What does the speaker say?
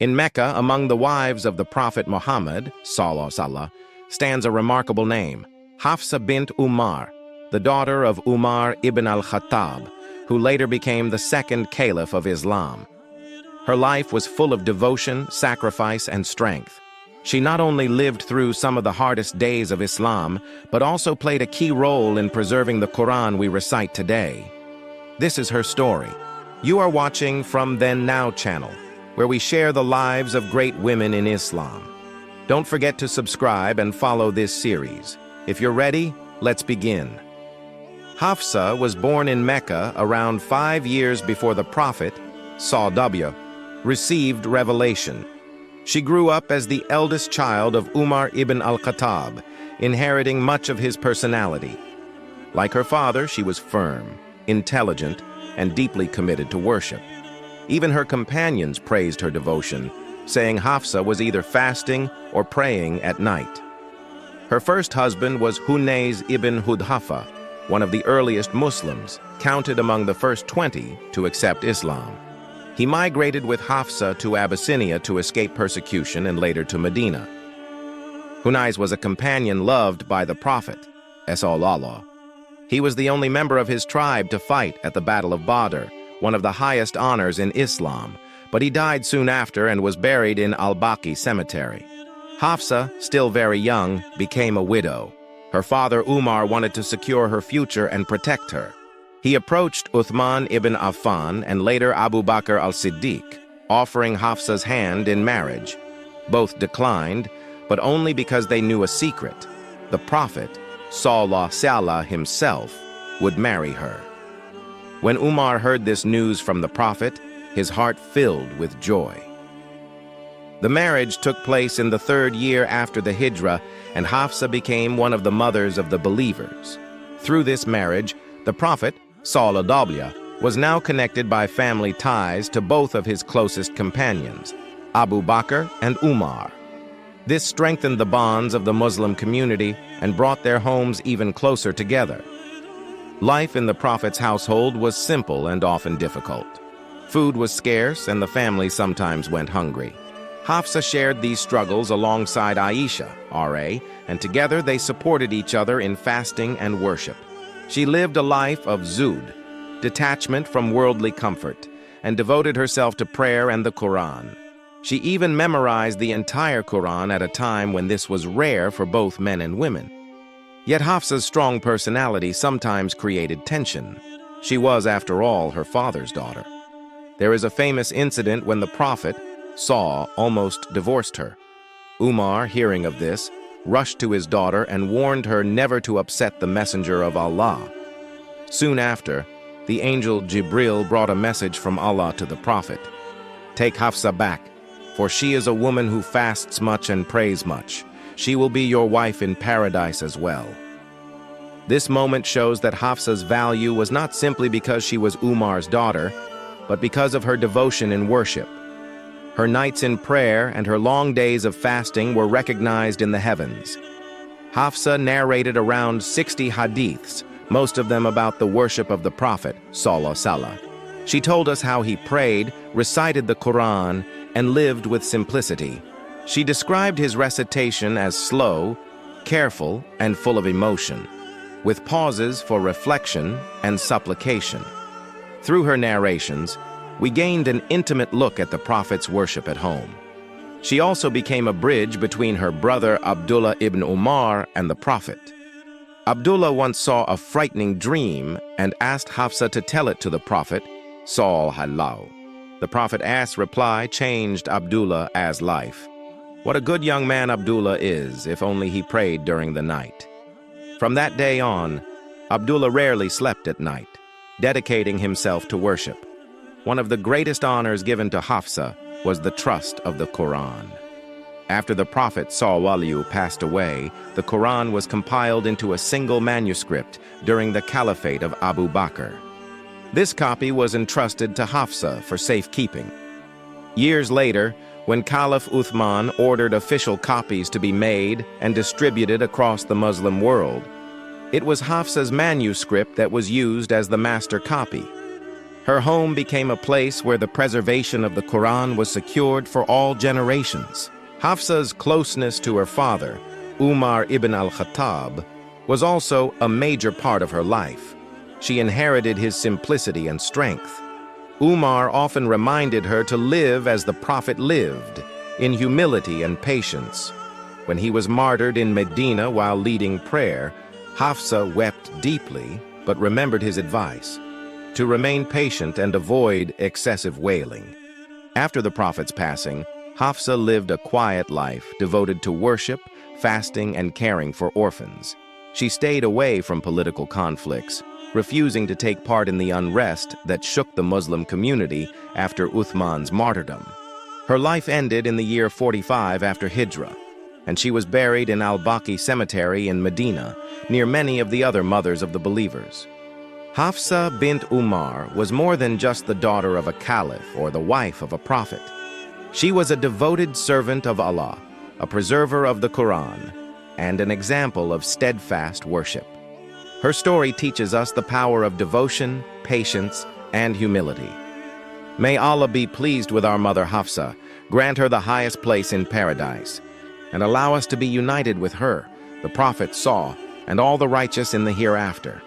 In Mecca, among the wives of the Prophet Muhammad, sallallahu, stands a remarkable name, Hafsa bint Umar, the daughter of Umar ibn al-Khattab, who later became the second caliph of Islam. Her life was full of devotion, sacrifice, and strength. She not only lived through some of the hardest days of Islam, but also played a key role in preserving the Quran we recite today. This is her story. You are watching From Then Now channel, where we share the lives of great women in Islam. Don't forget to subscribe and follow this series. If you're ready, let's begin. Hafsa was born in Mecca around 5 years before the Prophet, SAW, received revelation. She grew up as the eldest child of Umar ibn al-Khattab, inheriting much of his personality. Like her father, she was firm, intelligent, and deeply committed to worship. Even her companions praised her devotion, saying Hafsa was either fasting or praying at night. Her first husband was Hunayz ibn Hudhafa, one of the earliest Muslims, counted among the first 20 to accept Islam. He migrated with Hafsa to Abyssinia to escape persecution and later to Medina. Hunayz was a companion loved by the Prophet, sallallahu. He was the only member of his tribe to fight at the Battle of Badr, one of the highest honors in Islam, but he died soon after and was buried in Al-Baqi cemetery. Hafsa, still very young, became a widow. Her father Umar wanted to secure her future and protect her. He approached Uthman ibn Affan and later Abu Bakr al-Siddiq, offering Hafsa's hand in marriage. Both declined, but only because they knew a secret. The Prophet, sallallahu himself, would marry her. When Umar heard this news from the Prophet, his heart filled with joy. The marriage took place in the 3rd year after the Hijrah, and Hafsa became one of the mothers of the believers. Through this marriage, the Prophet, sallallahu, was now connected by family ties to both of his closest companions, Abu Bakr and Umar. This strengthened the bonds of the Muslim community and brought their homes even closer together. Life in the Prophet's household was simple and often difficult. Food was scarce and the family sometimes went hungry. Hafsa shared these struggles alongside Aisha, R.A., and together they supported each other in fasting and worship. She lived a life of zuhd, detachment from worldly comfort, and devoted herself to prayer and the Quran. She even memorized the entire Quran at a time when this was rare for both men and women. Yet Hafsa's strong personality sometimes created tension. She was, after all, her father's daughter. There is a famous incident when the Prophet, almost divorced her. Umar, hearing of this, rushed to his daughter and warned her never to upset the messenger of Allah. Soon after, the angel Jibril brought a message from Allah to the Prophet. "Take Hafsa back, for she is a woman who fasts much and prays much. She will be your wife in paradise as well." This moment shows that Hafsa's value was not simply because she was Umar's daughter, but because of her devotion in worship. Her nights in prayer and her long days of fasting were recognized in the heavens. Hafsa narrated around 60 hadiths, most of them about the worship of the Prophet, sallallahu. She told us how he prayed, recited the Quran, and lived with simplicity. She described his recitation as slow, careful, and full of emotion, with pauses for reflection and supplication. Through her narrations, we gained an intimate look at the Prophet's worship at home. She also became a bridge between her brother Abdullah ibn Umar and the Prophet. Abdullah once saw a frightening dream and asked Hafsa to tell it to the Prophet, sallallahu. The Prophet-asked reply changed Abdullah's life. What a good young man Abdullah is, if only he prayed during the night. From that day on, Abdullah rarely slept at night, dedicating himself to worship. One of the greatest honors given to Hafsa was the trust of the Quran. After the Prophet sallallahu passed away, the Quran was compiled into a single manuscript during the Caliphate of Abu Bakr. This copy was entrusted to Hafsa for safekeeping. Years later, when Caliph Uthman ordered official copies to be made and distributed across the Muslim world, it was Hafsa's manuscript that was used as the master copy. Her home became a place where the preservation of the Quran was secured for all generations. Hafsa's closeness to her father, Umar ibn al-Khattab, was also a major part of her life. She inherited his simplicity and strength. Umar often reminded her to live as the Prophet lived, in humility and patience. When he was martyred in Medina while leading prayer, Hafsa wept deeply, but remembered his advice to remain patient and avoid excessive wailing. After the Prophet's passing, Hafsa lived a quiet life devoted to worship, fasting, and caring for orphans. She stayed away from political conflicts, refusing to take part in the unrest that shook the Muslim community after Uthman's martyrdom. Her life ended in the year 45 after Hijrah, and she was buried in al-Baqi cemetery in Medina, near many of the other mothers of the believers. Hafsa bint Umar was more than just the daughter of a caliph or the wife of a prophet. She was a devoted servant of Allah, a preserver of the Quran, and an example of steadfast worship. Her story teaches us the power of devotion, patience, and humility. May Allah be pleased with our mother Hafsa, grant her the highest place in paradise, and allow us to be united with her, the Prophet and all the righteous in the hereafter.